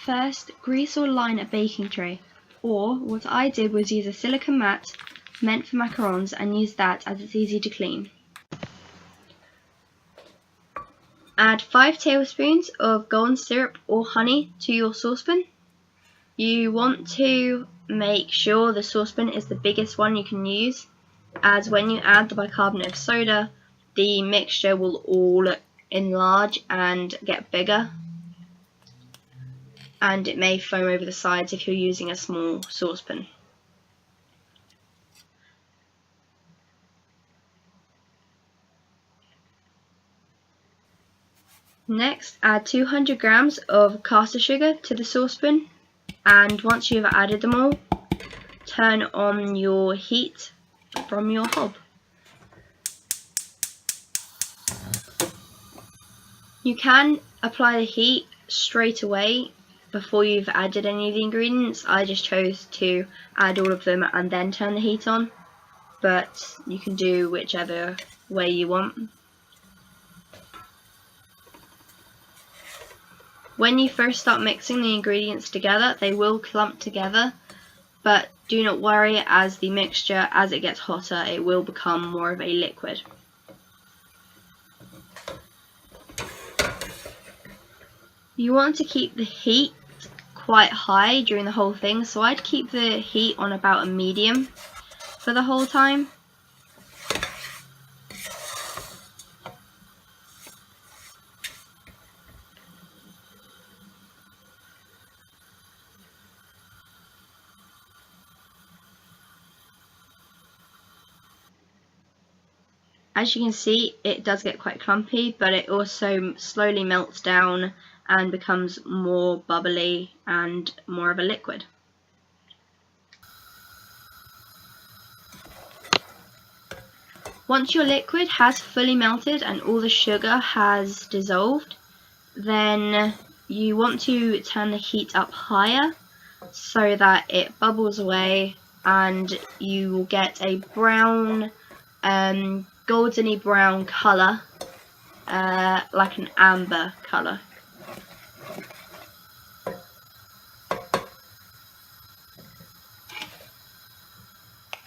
First, grease or line a baking tray, or what I did was use a silicone mat meant for macarons and use that as it's easy to clean. Add 5 tablespoons of golden syrup or honey to your saucepan. You want to make sure the saucepan is the biggest one you can use, as when you add the bicarbonate of soda, the mixture will all enlarge and get bigger, and it may foam over the sides if you're using a small saucepan. Next, add 200 grams of caster sugar to the saucepan, and once you've added them all, turn on your heat from your hob. You can apply the heat straight away before you've added any of the ingredients. I just chose to add all of them and then turn the heat on, but you can do whichever way you want. When you first start mixing the ingredients together, they will clump together, but do not worry, as the mixture, as it gets hotter, it will become more of a liquid. You want to keep the heat quite high during the whole thing, so I'd keep the heat on about a medium for the whole time. As you can see, it does get quite clumpy, but it also slowly melts down and becomes more bubbly and more of a liquid. Once your liquid has fully melted and all the sugar has dissolved, then you want to turn the heat up higher so that it bubbles away and you will get a brown, goldeny brown colour, like an amber colour.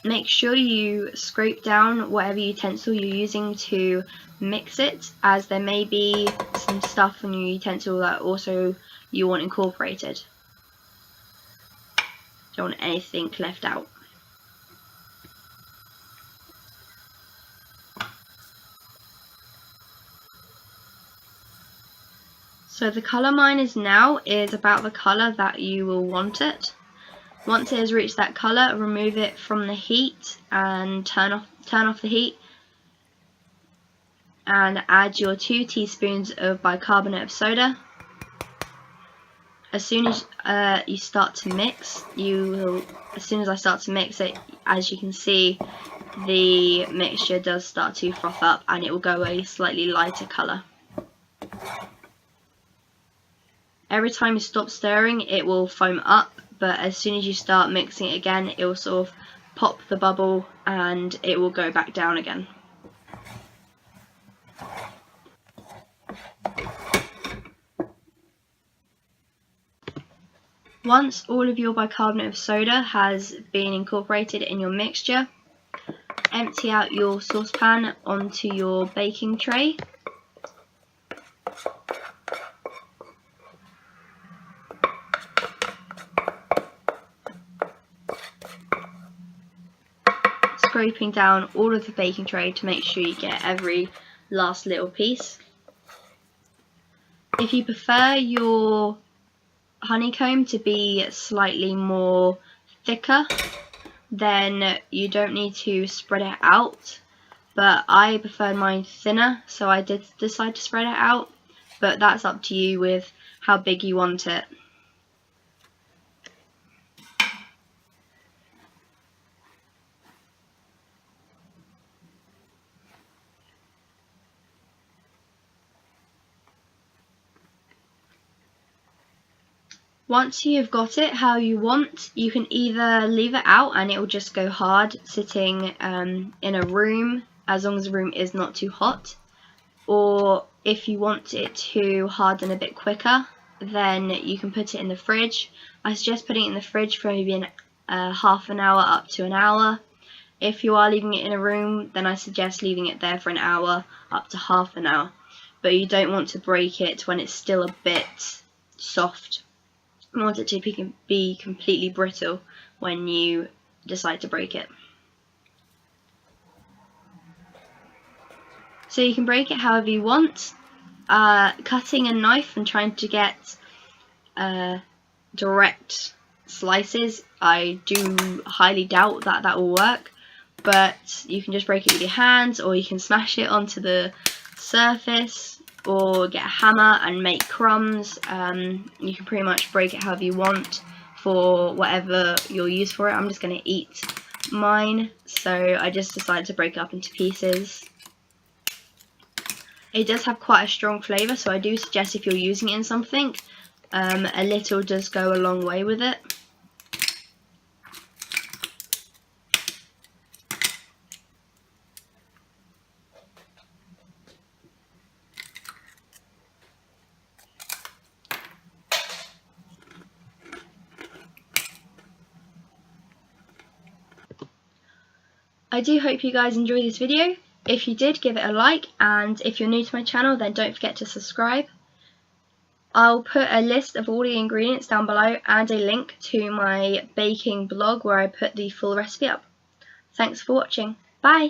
Make sure you scrape down whatever utensil you're using to mix it, as there may be some stuff on your utensil that also you want incorporated. Don't want anything left out. So the colour mine is now is about the colour that you will want it. Once it has reached that colour, remove it from the heat and turn off the heat, and add your 2 teaspoons of bicarbonate of soda. As soon as you start to mix, as soon as I start to mix it, as you can see, the mixture does start to froth up and it will go a slightly lighter colour. Every time you stop stirring, it will foam up, but as soon as you start mixing it again, it will sort of pop the bubble and it will go back down again. Once all of your bicarbonate of soda has been incorporated in your mixture, empty out your saucepan onto your baking tray. Scraping down all of the baking tray to make sure you get every last little piece. If you prefer your honeycomb to be slightly more thicker, then you don't need to spread it out, but I preferred mine thinner, so I did decide to spread it out, but that's up to you with how big you want it. Once you've got it how you want, you can either leave it out and it will just go hard sitting in a room, as long as the room is not too hot, or if you want it to harden a bit quicker, then you can put it in the fridge. I suggest putting it in the fridge for maybe half an hour up to an hour. If you are leaving it in a room, then I suggest leaving it there for an hour up to half an hour. But you don't want to break it when it's still a bit soft. You want it to be completely brittle when you decide to break it. So you can break it however you want. Cutting a knife and trying to get direct slices, I do highly doubt that will work, but you can just break it with your hands, or you can smash it onto the surface, or get a hammer and make crumbs. You can pretty much break it however you want for whatever you'll use for it. I'm just going to eat mine, so I just decided to break it up into pieces. It does have quite a strong flavour, so I do suggest if you're using it in something, a little does go a long way with it. I do hope you guys enjoyed this video. If you did, give it a like, and if you're new to my channel, then don't forget to subscribe. I'll put a list of all the ingredients down below and a link to my baking blog where I put the full recipe up. Thanks for watching. Bye!